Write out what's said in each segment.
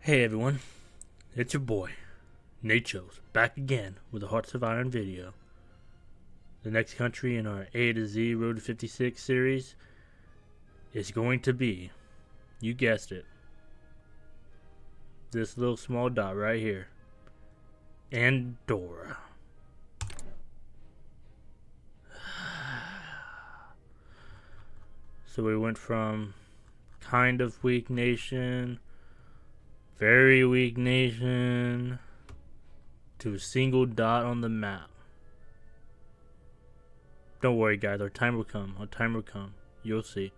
Hey everyone, it's your boy, Natechos, back again with a Hearts of Iron video. The next country in our A to Z Road to 56 series is going to be, you guessed it, this little small dot right here, Andorra. So we went from kind of weak nation, very weak nation, to a single dot on the map. Don't worry guys, our time will come. You'll see.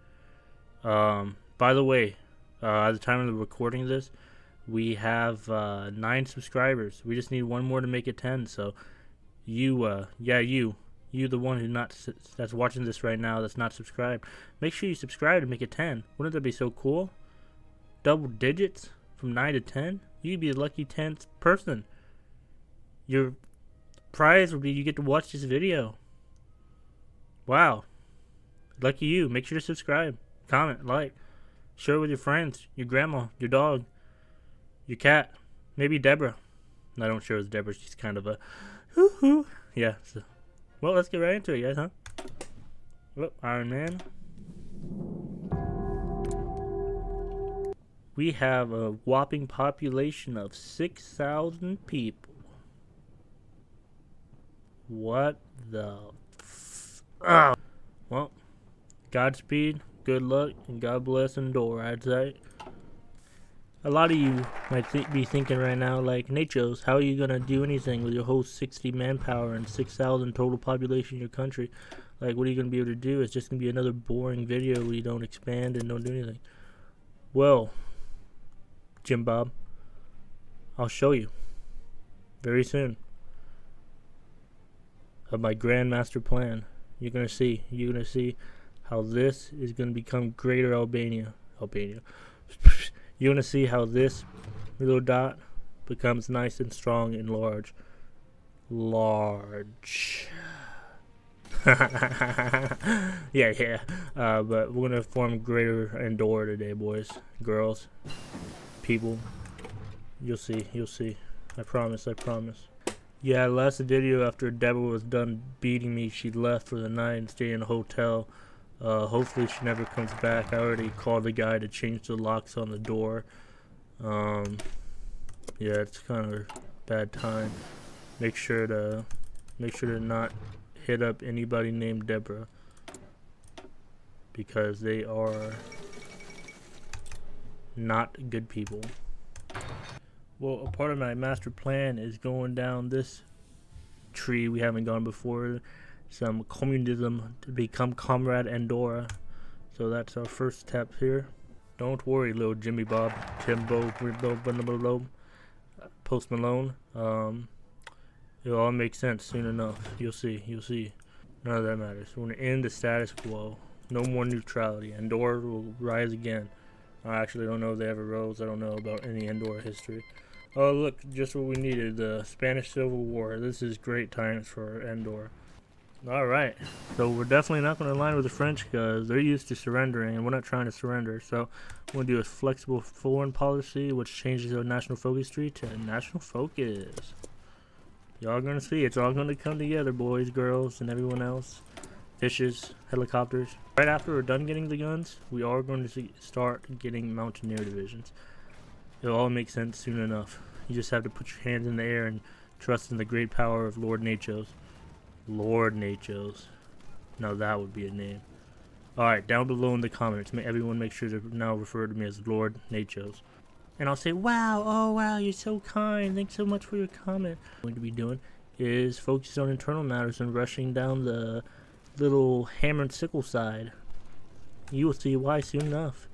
By the way, at the time of the recording of this, we have 9 subscribers. We just need one more to make it 10. So you the one that's watching this right now that's not subscribed, make sure you subscribe to make it 10. Wouldn't that be so cool? Double digits from 9 to 10. You'd be the lucky 10th person. Your prize will be you get to watch this video. Wow, lucky you. Make sure to subscribe, comment, like, share it with your friends, your grandma, your dog, your cat, maybe Deborah. I don't share with Deborah, she's kind of a hoo-hoo. Yeah, so, well, let's get right into it, guys, huh? Oh, Iron Man. We have a whopping population of 6,000 people. What the well, Godspeed, good luck, and God bless Andorra, I'd say. A lot of you might be thinking right now, like, Natechos, how are you going to do anything with your whole 60 manpower and 6,000 total population in your country? Like, what are you going to be able to do? It's just going to be another boring video where you don't expand and don't do anything. Well, Jim Bob, I'll show you very soon of my grand master plan. You're gonna see how this is gonna become Greater Albania. You're gonna see how this little dot becomes nice and strong and large. Yeah. But we're gonna form Greater Andorra today, boys, girls, people. You'll see. I promise. Yeah, last video after Deborah was done beating me, she left for the night and stayed in a hotel. Hopefully she never comes back. I already called the guy to change the locks on the door. Yeah, it's kind of a bad time. Make sure to not hit up anybody named Deborah, because they are not good people. Well, a part of my master plan is going down this tree we haven't gone before, some communism to become Comrade Andorra. So that's our first step here. Don't worry, little Jimmy Bob, Timbo, Post Malone. It'll all make sense soon enough. You'll see. None of that matters. We're going to end the status quo. No more neutrality. Andorra will rise again. I actually don't know if they ever rose. I don't know about any Andorra history. Oh, look, just what we needed, the Spanish Civil War. This is great times for Andorra. Alright, so we're definitely not going to align with the French because they're used to surrendering and we're not trying to surrender. So we're going to do a flexible foreign policy, which changes our national focus tree to national focus. Y'all going to see, it's all going to come together, boys, girls, and everyone else. Fishes, helicopters. Right after we're done getting the guns, we are going to start getting mountaineer divisions. It'll all make sense soon enough. You just have to put your hands in the air and trust in the great power of Lord Natechos. Lord Natechos. Now that would be a name. Alright, down below in the comments, everyone make sure to now refer to me as Lord Natechos. And I'll say, wow, oh wow, you're so kind. Thanks so much for your comment. What I'm going to be doing is focus on internal matters and rushing down the little hammer and sickle side. You will see why soon enough.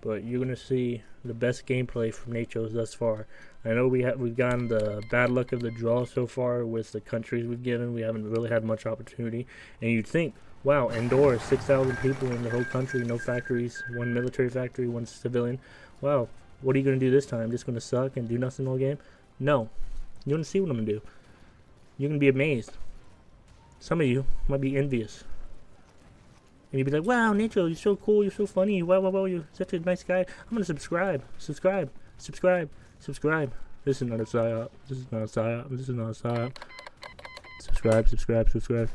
But you're gonna see the best gameplay from Natechos thus far. I know we've gotten the bad luck of the draw so far with the countries we've given. We haven't really had much opportunity. And you'd think, wow, Andorra, 6,000 people in the whole country, no factories, one military factory, one civilian. Wow, what are you gonna do this time? Just gonna suck and do nothing all game? No, you're gonna see what I'm gonna do. You're gonna be amazed. Some of you might be envious. and you'd be like, wow, Nacho, you're so cool, you're so funny, wow, you're such a nice guy. I'm gonna subscribe. This is not a psyop. Subscribe.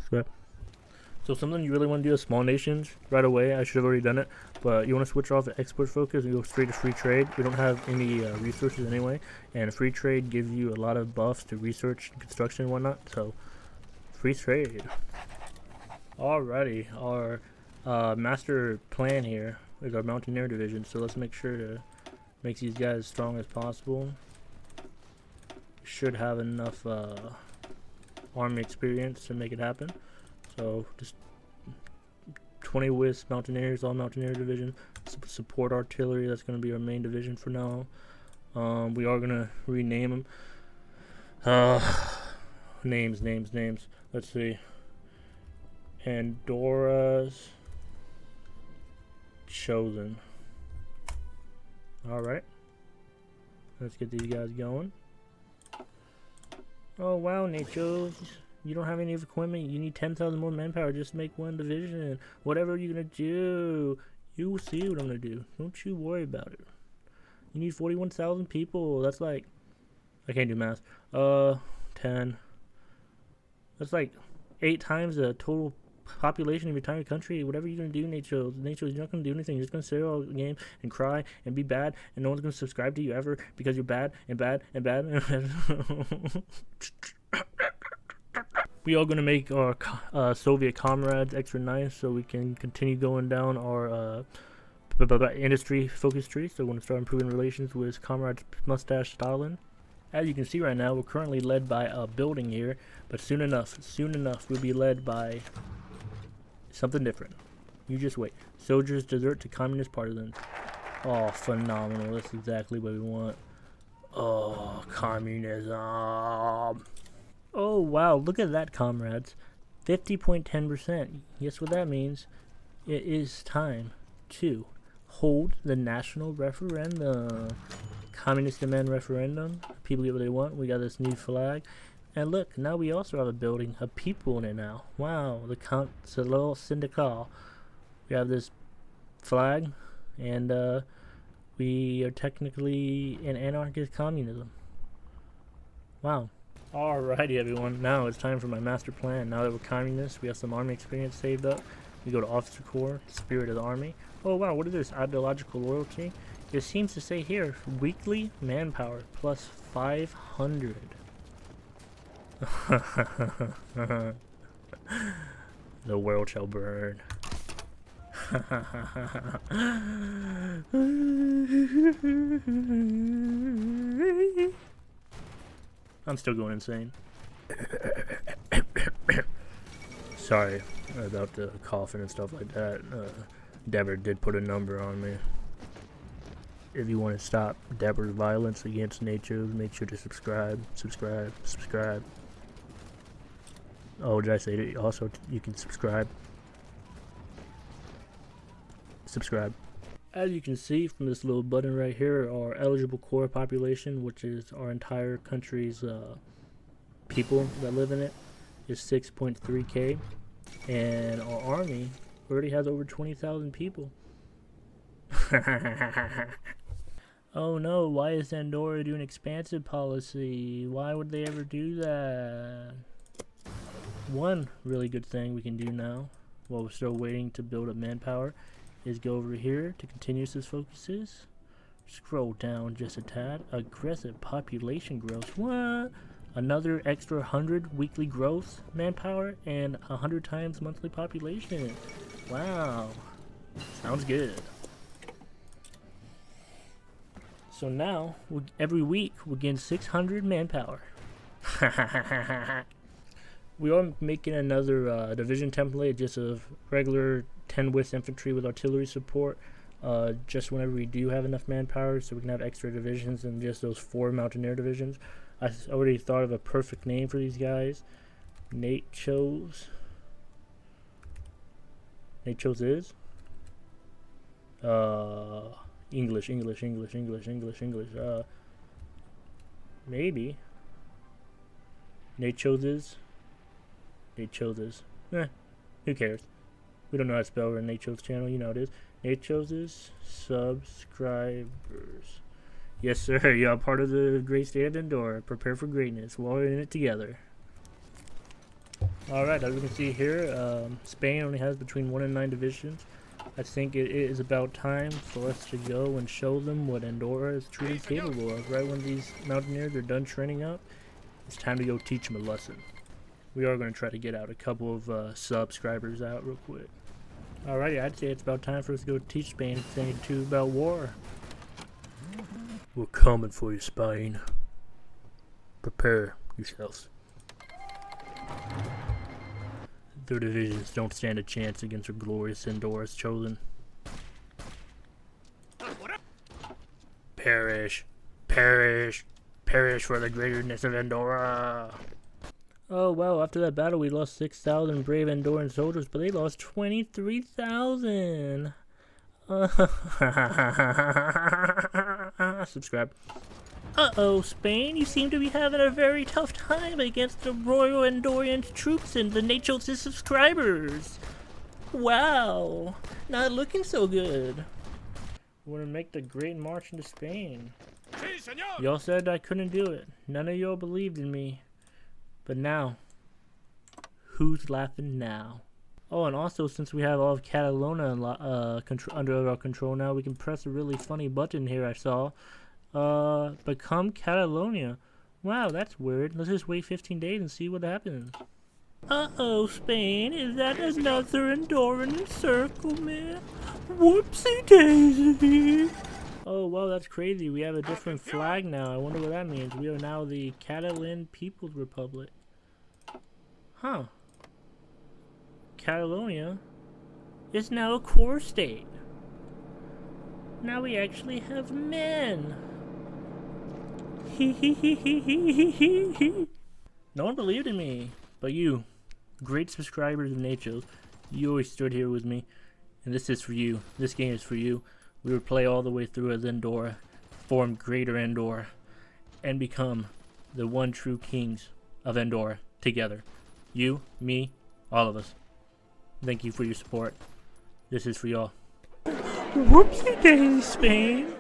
So something you really want to do is small nations right away. I should have already done it, but you want to switch off the export focus and go straight to free trade. We don't have any resources anyway, and free trade gives you a lot of buffs to research and construction and whatnot. So free trade. Alrighty, our master plan here is our mountaineer division. So let's make sure to make these guys as strong as possible. Should have enough army experience to make it happen. So just 20 WIS mountaineers, all mountaineer division. Support artillery, that's going to be our main division for now. We are going to rename them. Names. Let's see. Andorra's Chosen. Alright. Let's get these guys going. Oh wow, Natechos. You don't have any equipment. You need 10,000 more manpower. Just make one division. Whatever you're gonna do, you will see what I'm gonna do. Don't you worry about it. You need 41,000 people. That's like, I can't do math. 10. That's like 8 times the total population of your entire country. Whatever you're gonna do, Natechos, you're not gonna do anything. You're just gonna sit all the game and cry and be bad, and no one's gonna subscribe to you ever because you're bad. We are going to make our Soviet comrades extra nice so we can continue going down our industry focus tree. So we're going to start improving relations with Comrade Mustache Stalin. As you can see right now, we're currently led by a building here, but soon enough, we'll be led by something different. You just wait. Soldiers desert to communist partisans. Oh, phenomenal. That's exactly what we want. Oh, communism. Oh wow, look at that, comrades. 50.10%. Guess what that means? It is time to hold the national referendum. Communist demand referendum. People get what they want. We got this new flag. And look, now we also have a building, a people in it now. Wow, the Council Syndical. We have this flag, and we are technically in anarchist communism. Wow. Alrighty everyone, now it's time for my master plan. Now that we're communists, we have some army experience saved up. We go to officer corps, spirit of the army. Oh wow, what is this? Ideological loyalty? It seems to say here, weekly manpower plus 500. The world shall burn. I'm still going insane. Sorry about the coughing and stuff like that. Deborah did put a number on me. If you want to stop Deborah's violence against Natechos, make sure to subscribe. Oh, did I say that? Also, you can subscribe. As you can see from this little button right here, our eligible core population, which is our entire country's people that live in it, is 6.3k, and our army already has over 20,000 people. Oh no, why is Andorra doing expansive policy? Why would they ever do that? One really good thing we can do now, while we're still waiting to build up manpower, is go over here to continuous focuses. Scroll down just a tad. Aggressive population growth. What? Another extra 100 weekly growth manpower and 100 times monthly population. Wow. Sounds good. So now, every week, we'll gain 600 manpower. We are making another division template just of regular 10 WIS infantry with artillery support, just whenever we do have enough manpower, so we can have extra divisions than just those 4 mountaineer divisions. I already thought of a perfect name for these guys. Natechos. Natechos is English. Maybe Natechos is. Who cares? We don't know how to spell over Natechos channel. You know it is. Natechos is subscribers. Yes, sir. Y'all part of the great state of Andorra. Prepare for greatness. We're all in it together. Alright, as we can see here, Spain only has between 1 and 9 divisions. I think it is about time for us to go and show them what Andorra is truly capable of. Right when these mountaineers are done training up, it's time to go teach them a lesson. We are going to try to get out a couple of subscribers out real quick. Alrighty, I'd say it's about time for us to go teach Spain anything too about war. We're coming for you, Spain. Prepare yourselves. Their divisions don't stand a chance against our glorious Andorra's chosen. Perish, perish, perish for the greatness of Andorra. Oh wow, after that battle we lost 6,000 brave Andorran soldiers, but they lost 23,000. Subscribe. Uh-oh, Spain, you seem to be having a very tough time against the Royal Andorran troops and the Natechos' subscribers. Wow, not looking so good. We're gonna make the great march into Spain. Y'all said I couldn't do it. None of y'all believed in me. But now, who's laughing now? Oh, and also, since we have all of Catalonia under our control now, we can press a really funny button here I saw. Become Catalonia. Wow, that's weird. Let's just wait 15 days and see what happens. Uh-oh, Spain. Is that another Andorran encirclement? Whoopsie daisy. Oh, wow, that's crazy. We have a different flag now. I wonder what that means. We are now the Catalan People's Republic. Huh. Catalonia is now a core state. Now we actually have men. No one believed in me, but you, great subscribers of Natechos, you always stood here with me, and this is for you. This game is for you. We will play all the way through as Andorra, form greater Andorra, and become the one true kings of Andorra together. You, me, all of us. Thank you for your support. This is for y'all. Whoopsie daisy, Spain.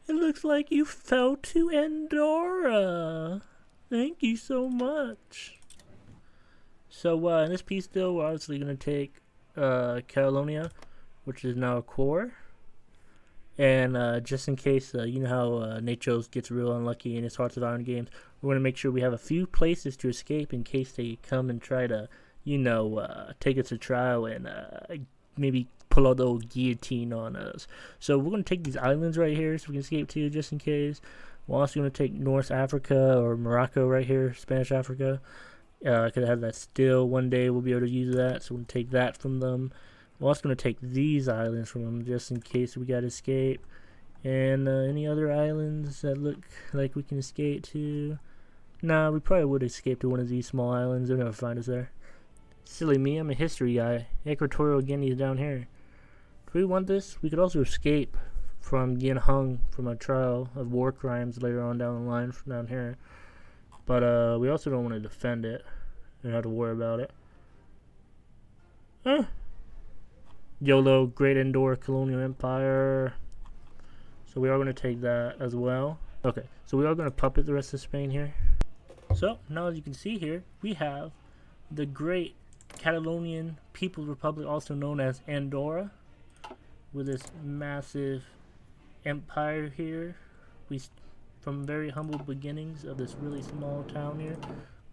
It looks like you fell to Andorra. Thank you so much. So in this piece though, we're obviously going to take Catalonia, which is now a core. And just in case, you know how Natechos gets real unlucky in his Hearts of Iron games, we're going to make sure we have a few places to escape in case they come and try to, you know, take us to trial and maybe pull out the old guillotine on us. So we're going to take these islands right here so we can escape to, just in case. We're also going to take North Africa or Morocco right here, Spanish Africa. Because I have that still. One day we'll be able to use that, so we'll take that from them. We're also going to take these islands from them just in case we got to escape. And any other islands that look like we can escape to? Nah, we probably would escape to one of these small islands. They'll never find us there. Silly me, I'm a history guy. Equatorial Guinea is down here. If we want this, we could also escape from getting hung from a trial of war crimes later on down the line from down here. But we also don't want to defend it and have to worry about it. YOLO, Great Andorra Colonial Empire. So we are going to take that as well. Okay, so we are going to puppet the rest of Spain here. So now as you can see here, we have the Great Catalonian People's Republic, also known as Andorra, with this massive empire here. We, from very humble beginnings of this really small town here,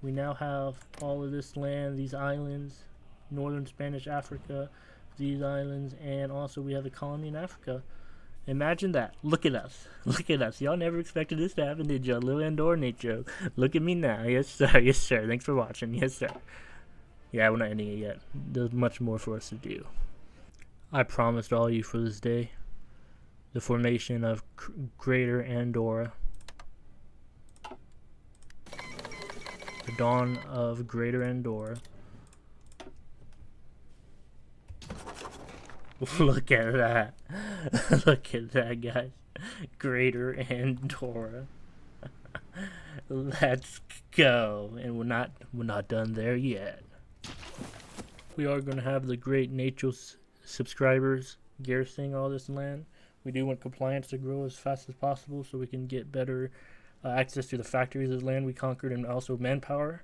we now have all of this land, these islands, northern Spanish Africa, these islands, and also we have a colony in Africa. Imagine that. Look at us. Look at us. Y'all never expected this to happen, did y'all? Little Andorra Nacho. Look at me now. Yes, sir. Yes, sir. Thanks for watching. Yes, sir. Yeah, we're not ending it yet. There's much more for us to do. I promised all you for this day the formation of Greater Andorra. The dawn of Greater Andorra. Look at that. Look at that, guys. Greater Andorra. Let's go. And we're not done there yet. we are going to have the great Natechos subscribers garrisoning all this land. We do want compliance to grow as fast as possible so we can get better access to the factories of the land we conquered and also manpower.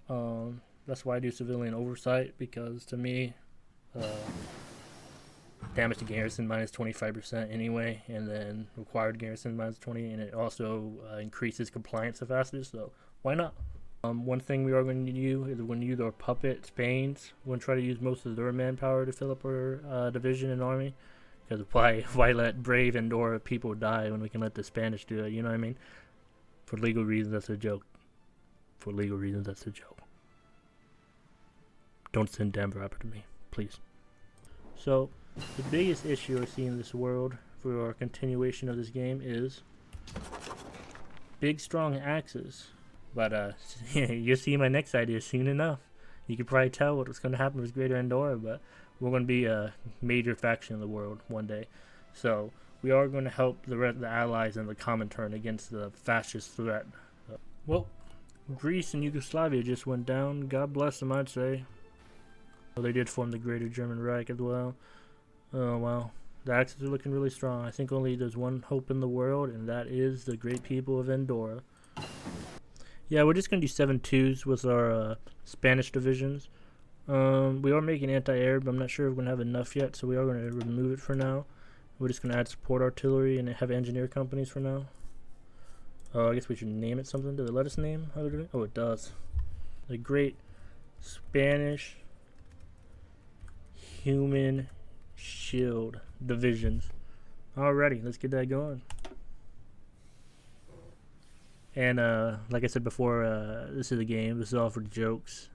That's why I do civilian oversight, because to me, damage to garrison minus 25% anyway, and then required garrison minus 20, and it also increases compliance the fastest, so why not? One thing we are going to do is we're going to use our puppet Spains. We're going to try to use most of their manpower to fill up our division and army, because why let brave Andorra people die when we can let the Spanish do it, you know what I mean? For legal reasons, that's a joke. For legal reasons, that's a joke. Don't send Denver up to me, please. So, the biggest issue I see in this world for our continuation of this game is big, strong axes. But you'll see my next idea soon enough. You can probably tell what's going to happen with Greater Andorra, but we're going to be a major faction in the world one day. So, we are going to help the allies in the Comintern against the fascist threat. Well, Greece and Yugoslavia just went down. God bless them, I'd say. Well, they did form the Greater German Reich as well. Oh, wow. The Axis are looking really strong. I think only there's one hope in the world, and that is the great people of Andorra. Yeah, we're just going to do 7-2s with our Spanish divisions. We are making anti-air, but I'm not sure if we're going to have enough yet, so we are going to remove it for now. We're just going to add support artillery and have engineer companies for now. I guess we should name it something. Does it let us name how they're doing? Oh, it does. The Great Spanish Human Shield Divisions. Alrighty, let's get that going. And like I said before, this is a game. This is all for jokes.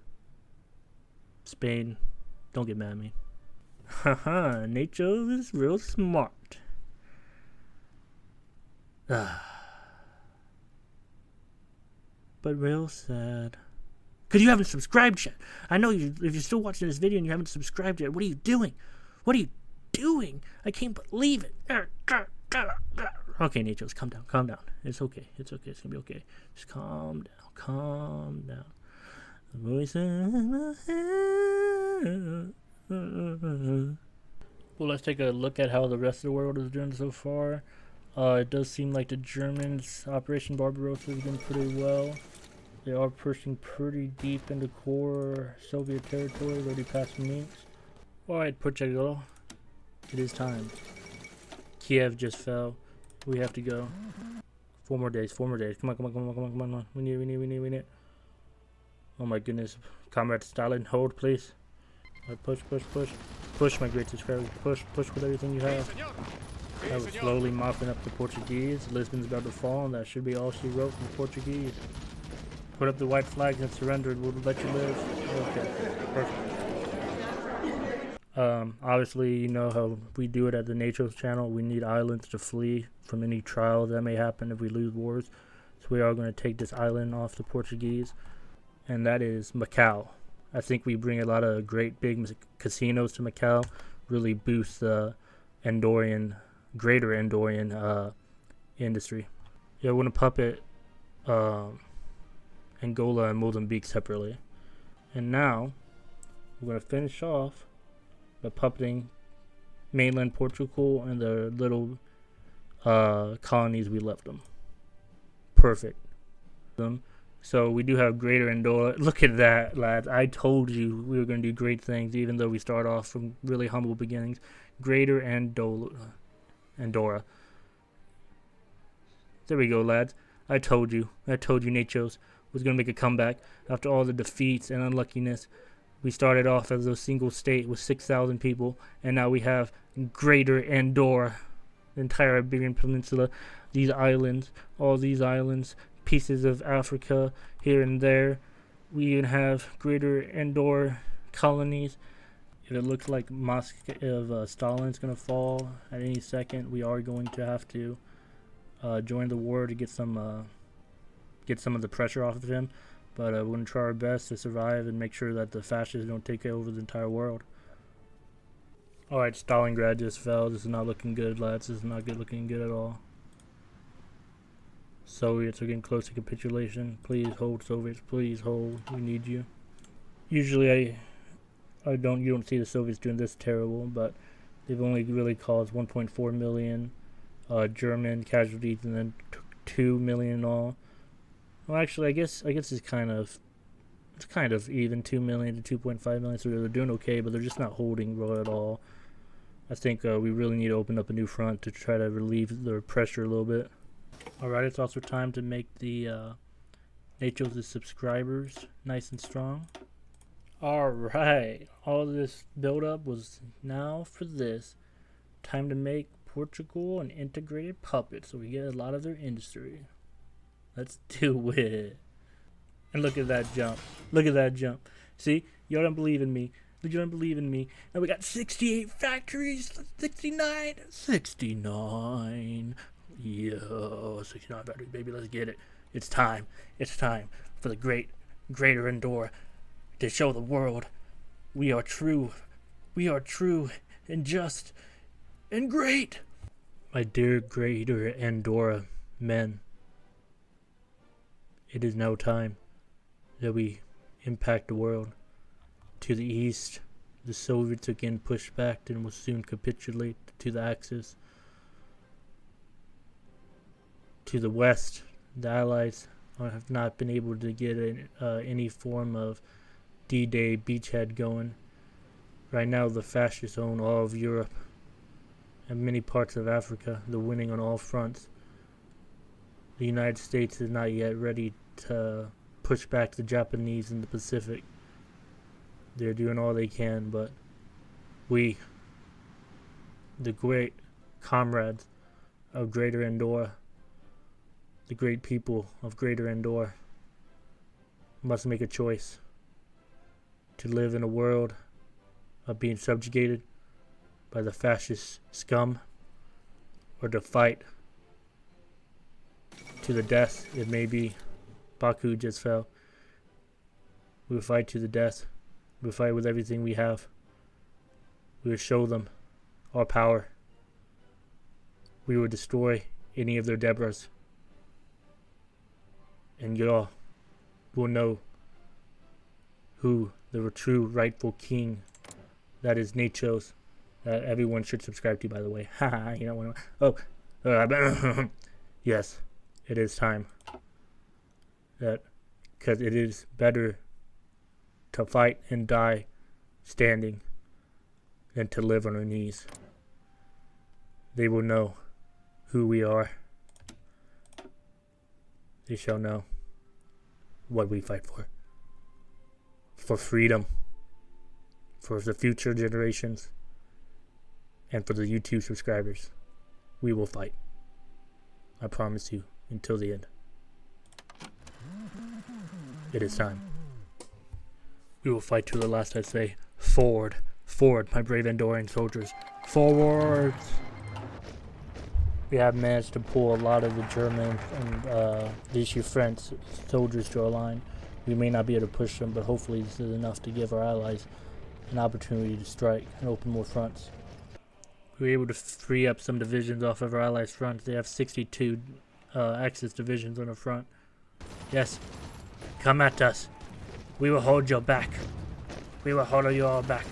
Spain, don't get mad at me. Haha, Natechos is real smart. But real sad. Because you haven't subscribed yet. I know you, if you're still watching this video and you haven't subscribed yet, what are you doing? What are you doing? I can't believe it. Okay, Natechos, calm down, calm down. It's okay, it's okay, it's gonna be okay. Just calm down, calm down. The voice in my head. Well, let's take a look at how the rest of the world is doing so far. It does seem like the Germans' Operation Barbarossa has been pretty well. They are pushing pretty deep into core Soviet territory, already past Minsk. Alright, Portugal, it is time. Kiev just fell. We have to go. 4 more days, 4 more days. Come on, come on, come on, come on, come on. We need. Oh my goodness. Comrade Stalin, hold, please. Right, push. Push, my great subscribers. Push with everything you have. I was slowly mopping up the Portuguese. Lisbon's about to fall, and that should be all she wrote from the Portuguese. Put up the white flags and surrender. We'll let you live. Okay, perfect. Obviously, you know how we do it at the Natechos channel. We need islands to flee from any trials that may happen if we lose wars. So we are going to take this island off the Portuguese, and that is Macau. I think we bring a lot of great big casinos to Macau, really boost the greater Andorran industry. Yeah, we're going to puppet Angola and Mozambique separately. And now, we're going to finish off by puppeting mainland Portugal and the little colonies we left them. Perfect. So we do have greater Andorra. Look at that, lads. I told you we were going to do great things, even though we start off from really humble beginnings. Greater Andorra. There we go, lads. I told you, Natechos was going to make a comeback after all the defeats and unluckiness. We started off as a single state with 6,000 people, and now we have greater Andorra, the entire Iberian Peninsula, these islands, all these islands, pieces of Africa here and there. We even have greater Andorra colonies. If it looks like Stalin's going to fall at any second, we are going to have to join the war to get some of the pressure off of him. But we're going to try our best to survive and make sure that the fascists don't take over the entire world. Alright, Stalingrad just fell. This is not looking good, lads. This is not looking good at all. Soviets are getting close to capitulation. Please hold, Soviets. Please hold. We need you. Usually you don't see the Soviets doing this terrible, but they've only really caused 1.4 million German casualties, and then 2 million in all. Well, actually, I guess it's kind of even, 2 million to 2.5 million. So they're doing okay, but they're just not holding well at all. I think we really need to open up a new front to try to relieve the pressure a little bit. Alright, it's also time to make the Natechos' subscribers nice and strong. Alright, all this build up was now for this. Time to make Portugal an integrated puppet so we get a lot of their industry. Let's do it. And look at that jump. Look at that jump. See? Y'all don't believe in me. You don't believe in me. Now we got 68 factories. 69. 69. Yo, 69 factories, baby. Let's get it. It's time. It's time for the greater Andorra to show the world we are true. We are true and just and great. My dear greater Andorra men, it is now time that we impact the world. To the east, the Soviets again pushed back and will soon capitulate to the Axis. To the west, the Allies have not been able to get any form of D-Day beachhead going. Right now, the fascists own all of Europe and many parts of Africa. They're winning on all fronts. The United States is not yet ready to push back the Japanese in the Pacific. They're doing all they can, but we, the great comrades of Greater Andorra, the great people of Greater Andorra, must make a choice to live in a world of being subjugated by the fascist scum, or to fight to the death. It may be. Baku just fell. We will fight to the death. We will fight with everything we have. We will show them our power. We will destroy any of their Debras. And y'all will know who the true rightful king, that is Natechos, that everyone should subscribe to, by the way. Haha, you don't want to. Yes, it is time. Because it is better to fight and die standing than to live on our knees. They will know who we are. They shall know what we fight for. For freedom. For the future generations. And for the YouTube subscribers. We will fight. I promise you, until the end. It is time. We will fight to the last, I say. Forward. Forward, my brave Andorran soldiers. Forwards! We have managed to pull a lot of the German and the French soldiers to our line. We may not be able to push them, but hopefully this is enough to give our allies an opportunity to strike and open more fronts. We were able to free up some divisions off of our allies' fronts. They have 62 Axis divisions on the front. Yes, come at us. We will hold you back. We will hold you all back.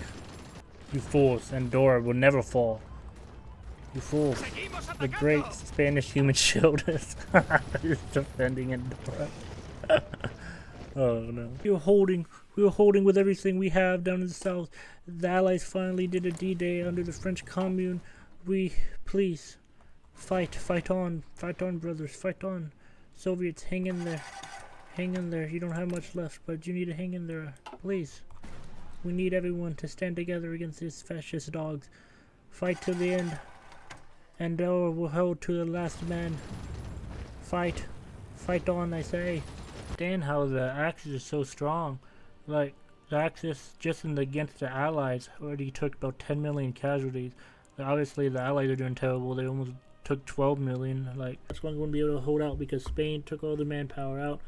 You fools, Andorra will never fall. You fools. The great Spanish human shield is defending Andorra. Oh no. We were holding with everything we have down in the south. The Allies finally did a D-Day under the French Commune. Please, fight on, brothers, fight on. Soviets, hang in there. Hang in there. You don't have much left, but you need to hang in there, please. We need everyone to stand together against these fascist dogs. Fight till the end. Andorra will hold to the last man. Fight on, I say. Understand how the Axis is so strong. Like, the Axis, just against the Allies, already took about 10 million casualties. Like, obviously, the Allies are doing terrible. They almost took 12 million. Like, that's one going to be able to hold out because Spain took all the manpower out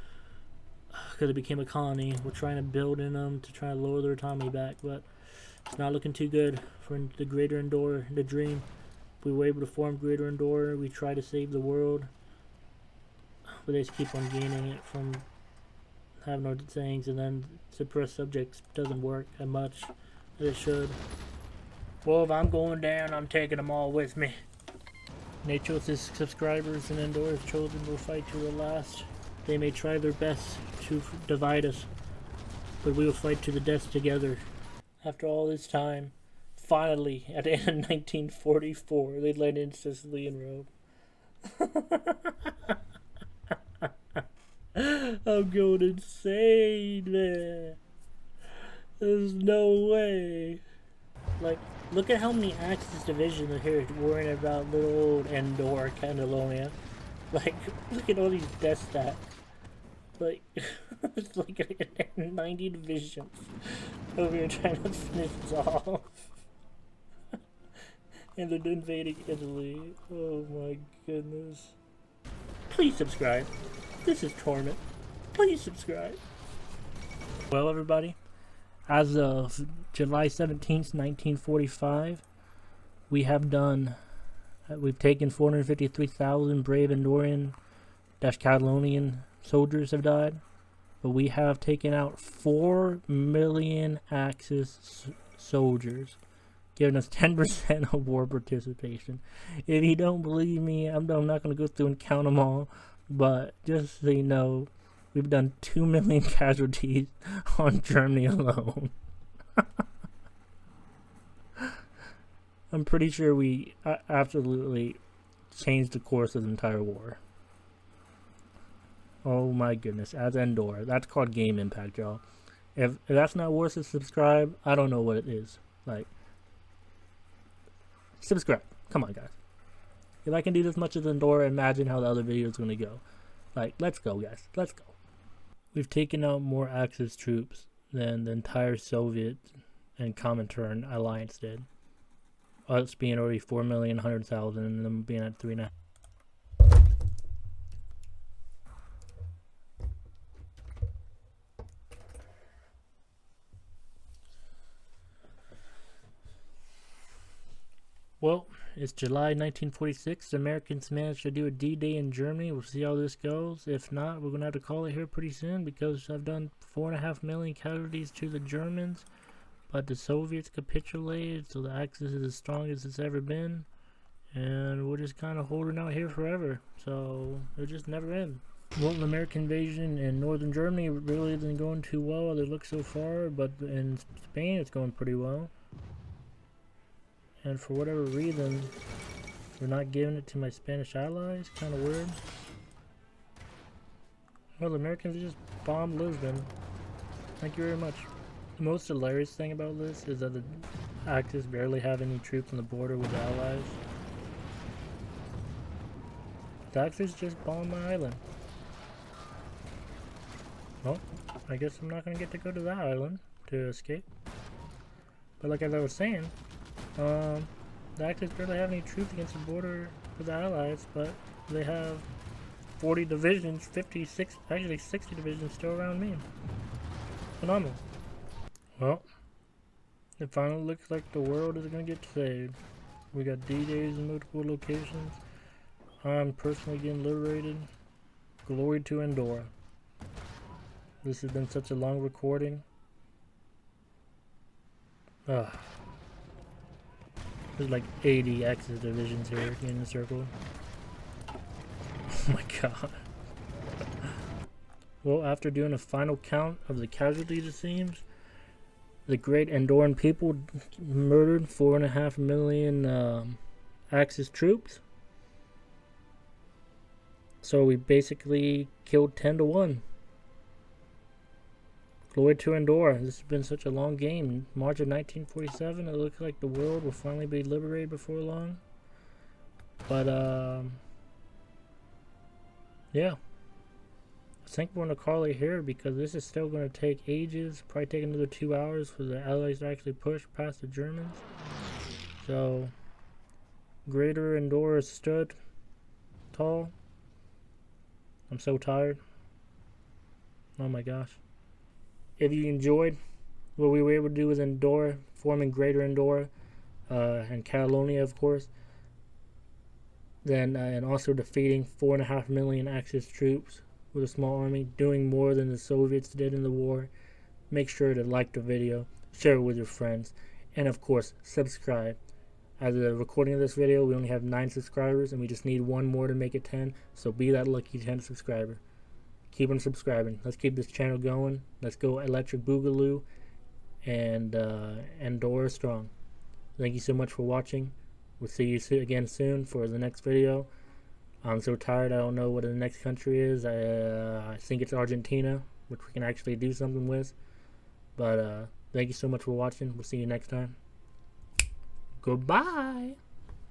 because it became a colony. We're trying to build in them to try to lower their autonomy back, but it's not looking too good for the Greater Andorra, the dream. We were able to form Greater Andorra. We try to save the world, but they just keep on gaining it from having our things, and then suppress subjects doesn't work that much. It should. Well, if I'm going down, I'm taking them all with me. Natechos' subscribers and Andorra's children will fight to the last. They may try their best to divide us, but we will fight to the death together. After all this time, finally, at the end of 1944, they landed in Sicily and Rome. I'm going insane, man. There's no way. Like, look at how many Axis divisions are here worrying about little old Andorra, Catalonia. Like, look at all these death stats. Like, it's like 90 divisions over here trying to finish this off. And they're invading Italy. Oh my goodness. Please subscribe. This is torment. Please subscribe. Well, everybody, as of July 17th, 1945, we've taken 453,000 brave Andorran-Catalonian soldiers have died, but we have taken out 4 million Axis soldiers, giving us 10% of war participation. If you don't believe me, I'm not going to go through and count them all, but just so you know, we've done 2 million casualties on Germany alone. I'm pretty sure we absolutely changed the course of the entire war. Oh my goodness, as Andorra. That's called game impact, y'all. If that's not worth it, subscribe. I don't know what it is. Like, subscribe. Come on, guys. If I can do this much as Andorra, imagine how the other video is going to go. Like, let's go, guys. Let's go. We've taken out more Axis troops than the entire Soviet and Comintern alliance did. Us being already 4,100,000 and them being at 3.5. Well, it's July 1946. The Americans managed to do a D-Day in Germany. We'll see how this goes. If not, we're going to have to call it here pretty soon because I've done 4.5 million casualties to the Germans. But the Soviets capitulated, so the Axis is as strong as it's ever been. And we're just kind of holding out here forever. So, it just never ends. Well, the American invasion in northern Germany really isn't going too well as it looks so far. But in Spain, it's going pretty well. And for whatever reason, we're not giving it to my Spanish allies. Kind of weird. Well, the Americans just bombed Lisbon. Thank you very much. The most hilarious thing about this is that the Axis barely have any troops on the border with the allies. The Axis just bombed my island. Well, I guess I'm not going to get to go to that island to escape. But like as I was saying, the Axis barely have any troops against the border with the Allies, but they have 40 divisions, 56, actually 60 divisions still around me. Phenomenal. Well, it finally looks like the world is going to get saved. We got D-Days in multiple locations. I'm personally getting liberated. Glory to Andorra. This has been such a long recording. There's like 80 Axis divisions here in the circle. Oh my god. Well, after doing a final count of the casualties, it seems, the great Andorran people murdered 4.5 million Axis troops. So we basically killed 10 to 1. Glory to Andorra. This has been such a long game. March of 1947, it looks like the world will finally be liberated before long. But, yeah. I think we're going to call it here because this is still going to take ages. Probably take another 2 hours for the Allies to actually push past the Germans. So, Greater Andorra stood tall. I'm so tired. Oh my gosh. If you enjoyed what we were able to do with Andorra, forming Greater Andorra, and Catalonia, of course, then and also defeating 4.5 million Axis troops with a small army, doing more than the Soviets did in the war, make sure to like the video, share it with your friends, and of course, subscribe. As of the recording of this video, we only have 9 subscribers, and we just need one more to make it 10. So be that lucky 10 subscriber. Keep on subscribing. Let's keep this channel going. Let's go Electric Boogaloo and Andorra strong. Thank you so much for watching. We'll see you again soon for the next video. I'm so tired. I don't know what the next country is. I think it's Argentina, which we can actually do something with. But thank you so much for watching. We'll see you next time. Goodbye.